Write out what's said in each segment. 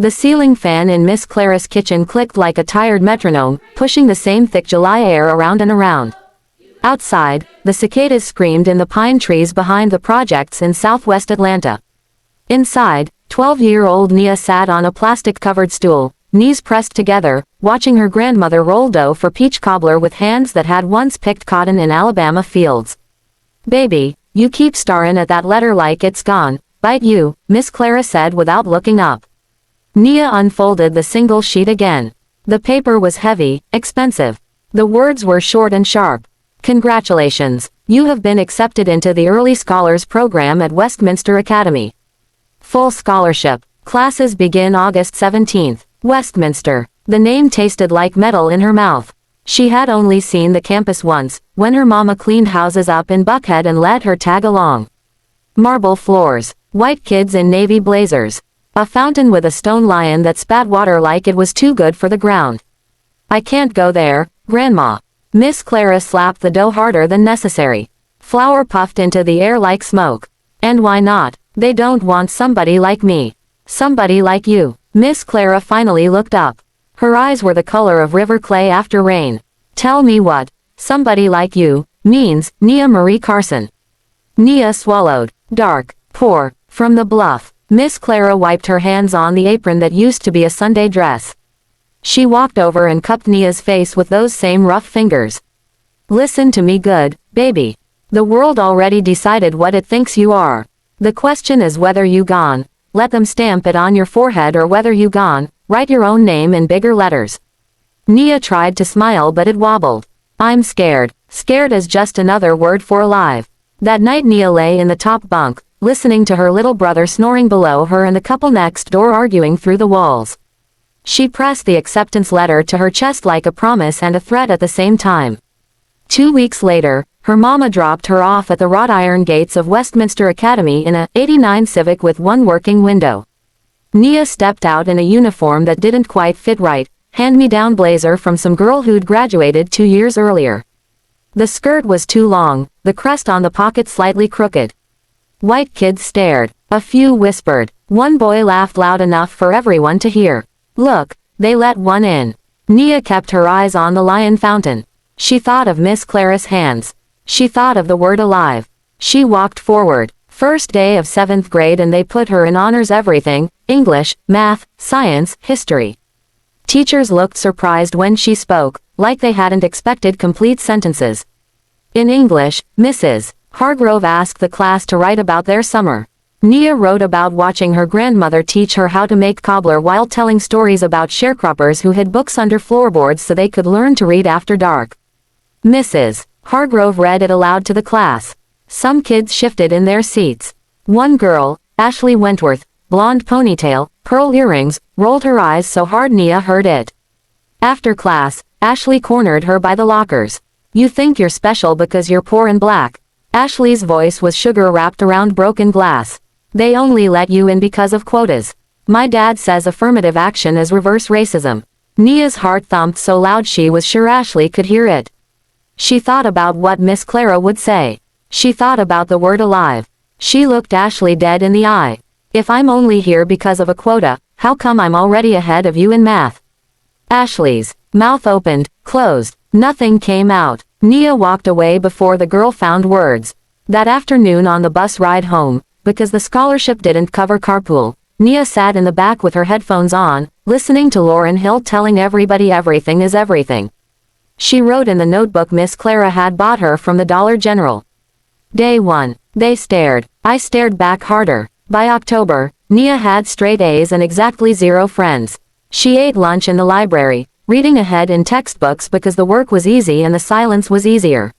The ceiling fan in Miss Clara's kitchen clicked like a tired metronome, pushing the same thick July air around and around. Outside, the cicadas screamed in the pine trees behind the projects in southwest Atlanta. Inside, 12-year-old Nia sat on a plastic-covered stool, knees pressed together, watching her grandmother roll dough for peach cobbler with hands that had once picked cotton in Alabama fields. "Baby, you keep starin' at that letter like it's gone, bite you," Miss Clara said without looking up. Nia unfolded the single sheet again. The paper was heavy, expensive. The words were short and sharp. "Congratulations, you have been accepted into the Early Scholars Program at Westminster Academy. Full scholarship. Classes begin August 17th. Westminster." The name tasted like metal in her mouth. She had only seen the campus once, when her mama cleaned houses up in Buckhead and let her tag along. Marble floors. White kids in navy blazers. A fountain with a stone lion that spat water like it was too good for the ground. "I can't go there, Grandma." Miss Clara slapped the dough harder than necessary. Flour puffed into the air like smoke. "And why not? They don't want somebody like me. Somebody like you." Miss Clara finally looked up. Her eyes were the color of river clay after rain. "Tell me what somebody like you means, Nia Marie Carson." Nia swallowed. "Dark, poor, from the bluff." Miss Clara wiped her hands on the apron that used to be a Sunday dress. She walked over and cupped Nia's face with those same rough fingers. "Listen to me good, baby. The world already decided what it thinks you are. The question is whether you gone, let them stamp it on your forehead, or whether you gone, write your own name in bigger letters." Nia tried to smile but it wobbled. "I'm scared." Scared is just another word for alive. That night Nia lay in the top bunk, listening to her little brother snoring below her and the couple next door arguing through the walls. She pressed the acceptance letter to her chest like a promise and a threat at the same time. 2 weeks later, her mama dropped her off at the wrought iron gates of Westminster Academy in a '89 Civic with one working window. Nia stepped out in a uniform that didn't quite fit right, hand-me-down blazer from some girl who'd graduated 2 years earlier. The skirt was too long, the crest on the pocket slightly crooked. White kids stared. A few whispered. One boy laughed loud enough for everyone to hear. "Look, they let one in." Nia kept her eyes on the lion fountain. She thought of Miss Clara's hands. She thought of the word alive. She walked forward. First day of 7th grade and they put her in honors everything, English, math, science, history. Teachers looked surprised when she spoke, like they hadn't expected complete sentences. In English, Mrs. Hargrove asked the class to write about their summer. Nia wrote about watching her grandmother teach her how to make cobbler while telling stories about sharecroppers who hid books under floorboards so they could learn to read after dark. Mrs. Hargrove read it aloud to the class. Some kids shifted in their seats. One girl, Ashley Wentworth, blonde ponytail, pearl earrings, rolled her eyes so hard Nia heard it. After class, Ashley cornered her by the lockers. "You think you're special because you're poor and black." Ashley's voice was sugar wrapped around broken glass. "They only let you in because of quotas. My dad says affirmative action is reverse racism." Nia's heart thumped so loud she was sure Ashley could hear it. She thought about what Miss Clara would say. She thought about the word alive. She looked Ashley dead in the eye. "If I'm only here because of a quota, how come I'm already ahead of you in math?" Ashley's mouth opened, closed. Nothing came out. Nia walked away before the girl found words. That afternoon on the bus ride home, because the scholarship didn't cover carpool, Nia sat in the back with her headphones on, listening to Lauryn Hill telling everybody everything is everything. She wrote in the notebook Miss Clara had bought her from the Dollar General. Day 1. They stared. I stared back harder. By October, Nia had straight A's and exactly 0 friends. She ate lunch in the library, reading ahead in textbooks because the work was easy and the silence was easier.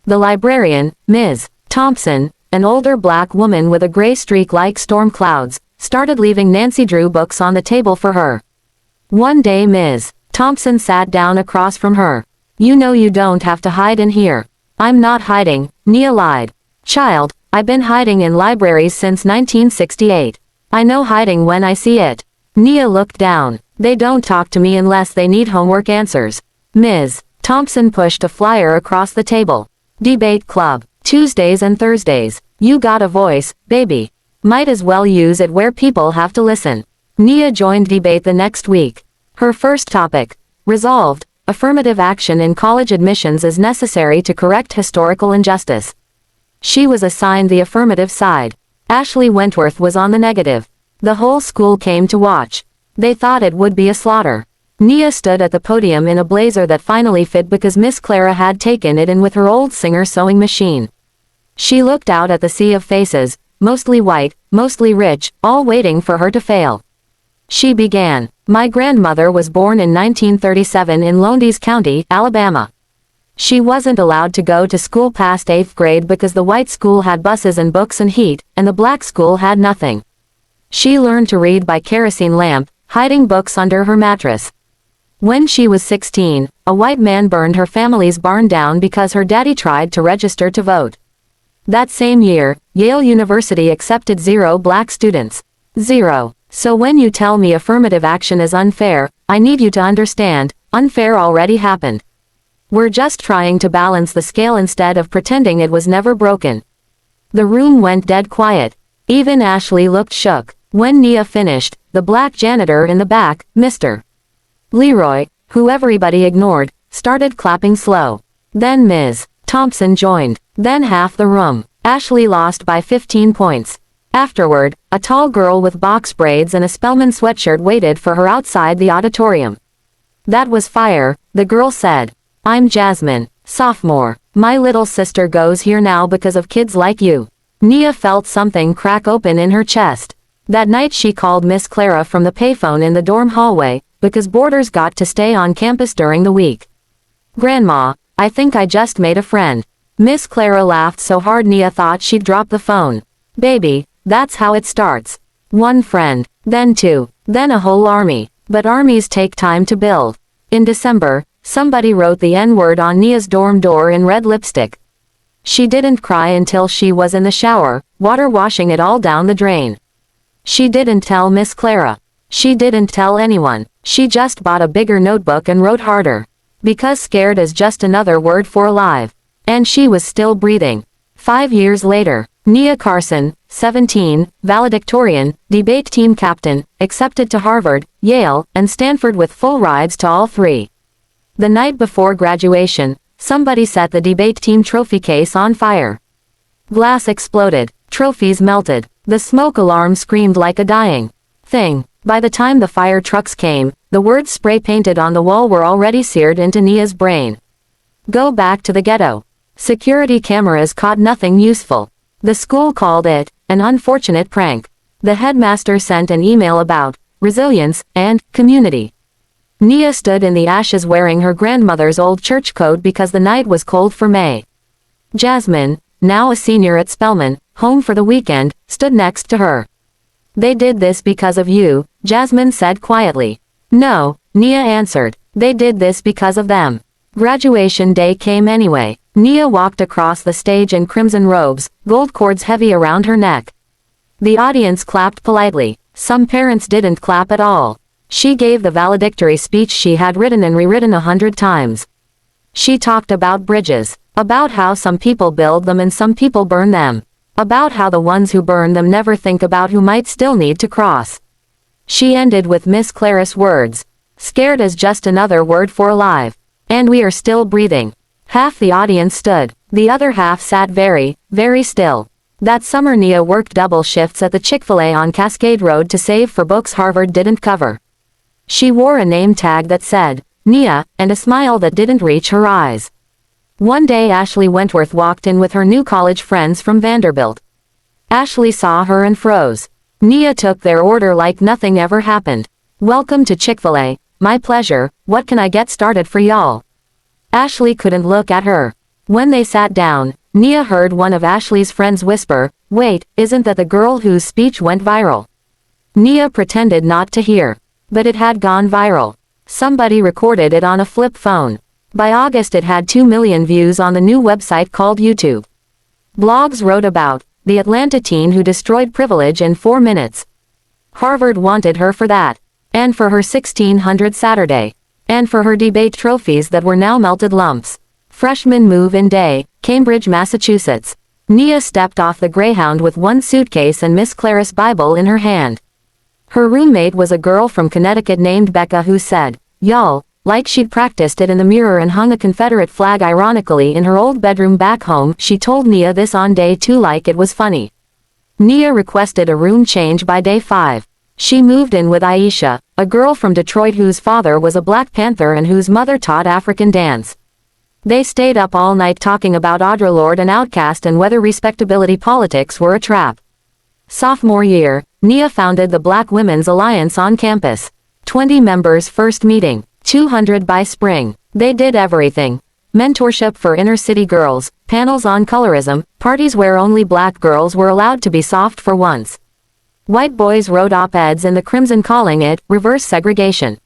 The librarian, Ms. Thompson, an older black woman with a gray streak like storm clouds, started leaving Nancy Drew books on the table for her. One day Ms. Thompson sat down across from her. "You know you don't have to hide in here." "I'm not hiding," Nia lied. "Child, I've been hiding in libraries since 1968. I know hiding when I see it." Nia looked down. "They don't talk to me unless they need homework answers." Ms. Thompson pushed a flyer across the table. "Debate Club, Tuesdays and Thursdays. You got a voice, baby. Might as well use it where people have to listen." Nia joined debate the next week. Her first topic. Resolved. Affirmative action in college admissions is necessary to correct historical injustice. She was assigned the affirmative side. Ashley Wentworth was on the negative. The whole school came to watch. They thought it would be a slaughter. Nia stood at the podium in a blazer that finally fit because Miss Clara had taken it in with her old Singer sewing machine. She looked out at the sea of faces, mostly white, mostly rich, all waiting for her to fail. She began. My grandmother was born in 1937 in Lowndes County, Alabama. She wasn't allowed to go to school past 8th grade because the white school had buses and books and heat, and the black school had nothing. She learned to read by kerosene lamp, hiding books under her mattress. When she was 16, a white man burned her family's barn down because her daddy tried to register to vote. That same year, Yale University accepted 0 black students. 0. So when you tell me affirmative action is unfair, I need you to understand, unfair already happened. We're just trying to balance the scale instead of pretending it was never broken. The room went dead quiet. Even Ashley looked shook. When Nia finished, the black janitor in the back, Mr. Leroy, who everybody ignored, started clapping slow. Then Ms. Thompson joined. Then half the room. Ashley lost by 15 points. Afterward, a tall girl with box braids and a Spellman sweatshirt waited for her outside the auditorium. That was fire, the girl said. I'm Jasmine, sophomore. My little sister goes here now because of kids like you. Nia felt something crack open in her chest. That night she called Miss Clara from the payphone in the dorm hallway, because boarders got to stay on campus during the week. Grandma, I think I just made a friend. Miss Clara laughed so hard Nia thought she'd drop the phone. Baby, that's how it starts. One friend, then 2, then a whole army. But armies take time to build. In December, somebody wrote the N-word on Nia's dorm door in red lipstick. She didn't cry until she was in the shower, water washing it all down the drain. She didn't tell Miss Clara. She didn't tell anyone. She just bought a bigger notebook and wrote harder. Because scared is just another word for alive. And she was still breathing. 5 years later, Nia Carson, 17, valedictorian, debate team captain, accepted to Harvard, Yale, and Stanford with full rides to all 3. The night before graduation, somebody set the debate team trophy case on fire. Glass exploded, trophies melted, the smoke alarm screamed like a dying thing. By the time the fire trucks came, the words spray painted on the wall were already seared into Nia's brain. Go back to the ghetto. Security cameras caught nothing useful. The school called it an unfortunate prank. The headmaster sent an email about resilience and community. Nia stood in the ashes wearing her grandmother's old church coat because the night was cold for May. Jasmine, now a senior at Spellman, home for the weekend, stood next to her. They did this because of you, Jasmine said quietly. No, Nia answered. They did this because of them. Graduation day came anyway. Nia walked across the stage in crimson robes, gold cords heavy around her neck. The audience clapped politely. Some parents didn't clap at all. She gave the valedictory speech she had written and rewritten 100 times. She talked about bridges, about how some people build them and some people burn them, about how the ones who burn them never think about who might still need to cross. She ended with Miss Clara's words. Scared is just another word for alive. And we are still breathing. Half the audience stood. The other half sat very, very still. That summer Nia worked double shifts at the Chick-fil-A on Cascade Road to save for books Harvard didn't cover. She wore a name tag that said, Nia, and a smile that didn't reach her eyes. One day Ashley Wentworth walked in with her new college friends from Vanderbilt. Ashley saw her and froze. Nia took their order like nothing ever happened. Welcome to Chick-fil-A, my pleasure, what can I get started for y'all? Ashley couldn't look at her. When they sat down, Nia heard one of Ashley's friends whisper, wait, isn't that the girl whose speech went viral? Nia pretended not to hear. But it had gone viral. Somebody recorded it on a flip phone. By August it had 2 million views on the new website called YouTube. Blogs wrote about the Atlanta teen who destroyed privilege in 4 minutes. Harvard wanted her for that. And for her 1600 Saturday. And for her debate trophies that were now melted lumps. Freshman move-in day, Cambridge, Massachusetts. Nia stepped off the Greyhound with one suitcase and Miss Clara's Bible in her hand. Her roommate was a girl from Connecticut named Becca who said, "Y'all," like she'd practiced it in the mirror and hung a Confederate flag ironically in her old bedroom back home. She told Nia this on day 2 like it was funny. Nia requested a room change by day 5. She moved in with Aisha, a girl from Detroit whose father was a Black Panther and whose mother taught African dance. They stayed up all night talking about Audre Lorde and Outkast and whether respectability politics were a trap. Sophomore year, Nia founded the Black Women's Alliance on campus. 20 members first meeting, 200 by spring. They did everything. Mentorship for inner-city girls, panels on colorism, parties where only Black girls were allowed to be soft for once. White boys wrote op-eds in the Crimson calling it reverse segregation.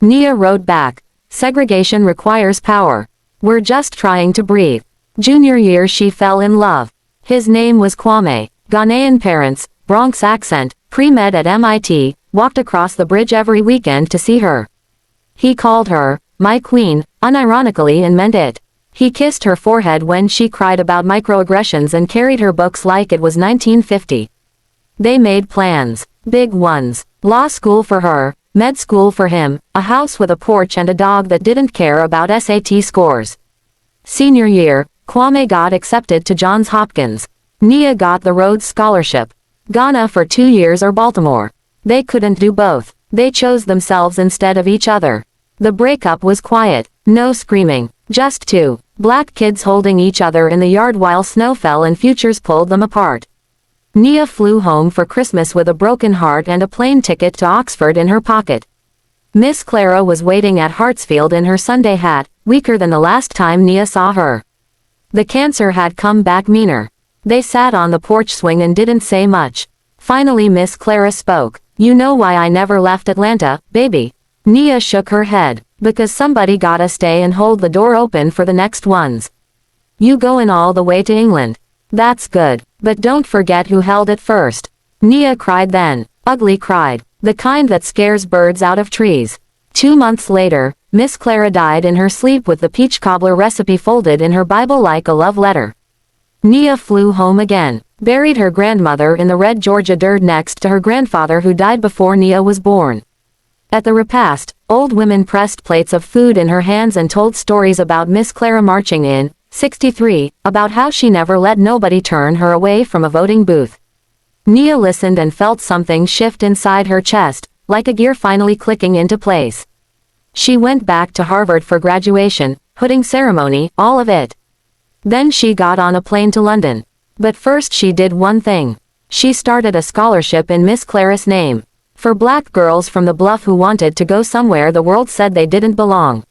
Nia wrote back, "Segregation requires power. We're just trying to breathe." Junior year she fell in love. His name was Kwame. Ghanaian parents, Bronx accent, pre-med at MIT, walked across the bridge every weekend to see her. He called her, "my queen," unironically and meant it. He kissed her forehead when she cried about microaggressions and carried her books like it was 1950. They made plans, big ones, law school for her, med school for him, a house with a porch and a dog that didn't care about SAT scores. Senior year, Kwame got accepted to Johns Hopkins. Nia got the Rhodes Scholarship. Ghana for 2 years or Baltimore. They couldn't do both. They chose themselves instead of each other. The breakup was quiet, no screaming, just 2 Black kids holding each other in the yard while snow fell and futures pulled them apart. Nia flew home for Christmas with a broken heart and a plane ticket to Oxford in her pocket. Miss Clara was waiting at Hartsfield in her Sunday hat, weaker than the last time Nia saw her. The cancer had come back meaner. They sat on the porch swing and didn't say much. Finally Miss Clara spoke. "You know why I never left Atlanta, baby?" Nia shook her head. "Because somebody gotta stay and hold the door open for the next ones. You goin' all the way to England. That's good, but don't forget who held it first." Nia cried then. Ugly cried. The kind that scares birds out of trees. 2 months later, Miss Clara died in her sleep with the peach cobbler recipe folded in her Bible like a love letter. Nia flew home again, buried her grandmother in the red Georgia dirt next to her grandfather who died before Nia was born. At the repast, old women pressed plates of food in her hands and told stories about Miss Clara marching in, 63, about how she never let nobody turn her away from a voting booth. Nia listened and felt something shift inside her chest, like a gear finally clicking into place. She went back to Harvard for graduation, hooding ceremony, all of it. Then she got on a plane to London. But first she did one thing. She started a scholarship in Miss Clara's name. For Black girls from the Bluff who wanted to go somewhere the world said they didn't belong.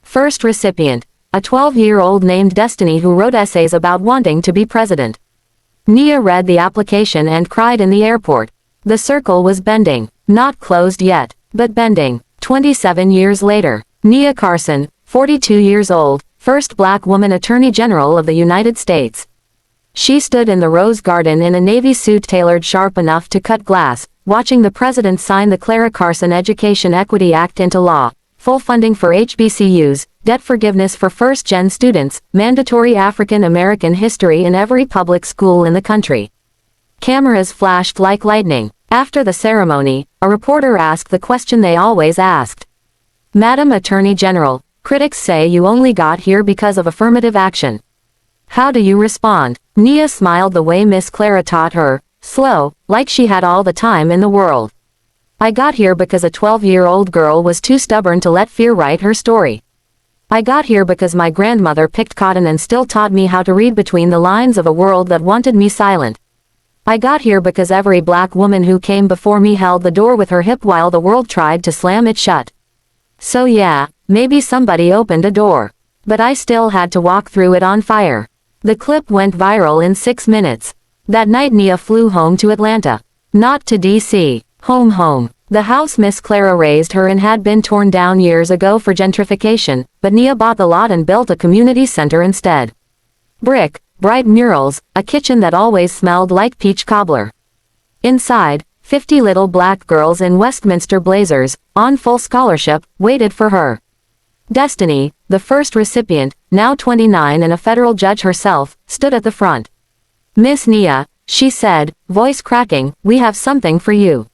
First recipient, a 12-year-old named Destiny who wrote essays about wanting to be president. Nia read the application and cried in the airport. The circle was bending, not closed yet, but bending. 27 years later, Nia Carson, 42 years old, first Black woman Attorney General of the United States. She stood in the Rose Garden in a navy suit tailored sharp enough to cut glass, watching the president sign the Clara Carson Education Equity Act into law, full funding for HBCUs, debt forgiveness for first-gen students, mandatory African American history in every public school in the country. Cameras flashed like lightning. After the ceremony, a reporter asked the question they always asked. "Madam Attorney General, critics say you only got here because of affirmative action. How do you respond?" Nia smiled the way Miss Clara taught her, slow, like she had all the time in the world. "I got here because a 12-year-old girl was too stubborn to let fear write her story. I got here because my grandmother picked cotton and still taught me how to read between the lines of a world that wanted me silent. I got here because every Black woman who came before me held the door with her hip while the world tried to slam it shut. So yeah, maybe somebody opened a door. But I still had to walk through it on fire." The clip went viral in 6 minutes. That night Nia flew home to Atlanta. Not to D.C. Home. The house Miss Clara raised her in had been torn down years ago for gentrification, but Nia bought the lot and built a community center instead. Brick, bright murals, a kitchen that always smelled like peach cobbler. Inside, 50 little Black girls in Westminster blazers, on full scholarship, waited for her. Destiny, the first recipient, now 29 and a federal judge herself, stood at the front. "Miss Nia," she said, voice cracking, "we have something for you."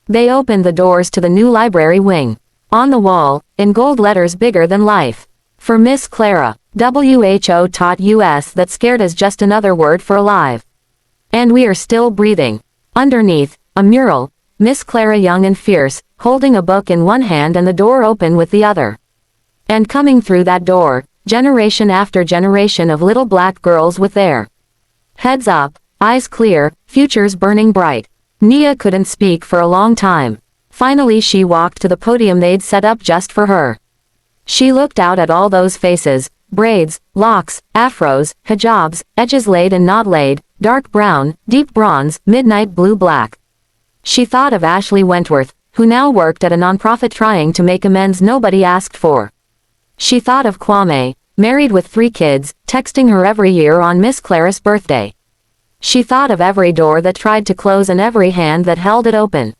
They opened the doors to the new library wing. On the wall, in gold letters bigger than life. For Miss Clara, WHO taught us that scared is just another word for alive. And we are still breathing. Underneath, a mural, Miss Clara young and fierce, holding a book in one hand and the door open with the other. And coming through that door, generation after generation of little black girls with their heads up, eyes clear, futures burning bright. Nia couldn't speak for a long time. Finally she walked to the podium they'd set up just for her. She looked out at all those faces, braids, locks, afros, hijabs, edges laid and not laid, dark brown, deep bronze, midnight blue black. She thought of Ashley Wentworth, who now worked at a nonprofit trying to make amends nobody asked for. She thought of Kwame, married with 3 kids, texting her every year on Miss Clara's birthday. She thought of every door that tried to close and every hand that held it open.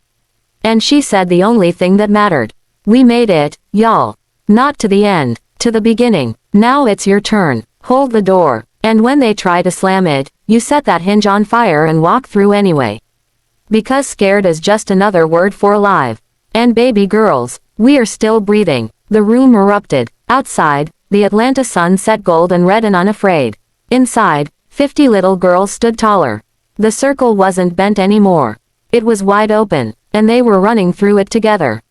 And she said the only thing that mattered. We made it, y'all. Not to the end, to the beginning. Now it's your turn. Hold the door. And when they try to slam it, you set that hinge on fire and walk through anyway. Because scared is just another word for alive. And baby girls, we are still breathing. The room erupted. Outside, the Atlanta sun set gold and red and unafraid. Inside, 50 little girls stood taller. The circle wasn't bent anymore. It was wide open, and they were running through it together.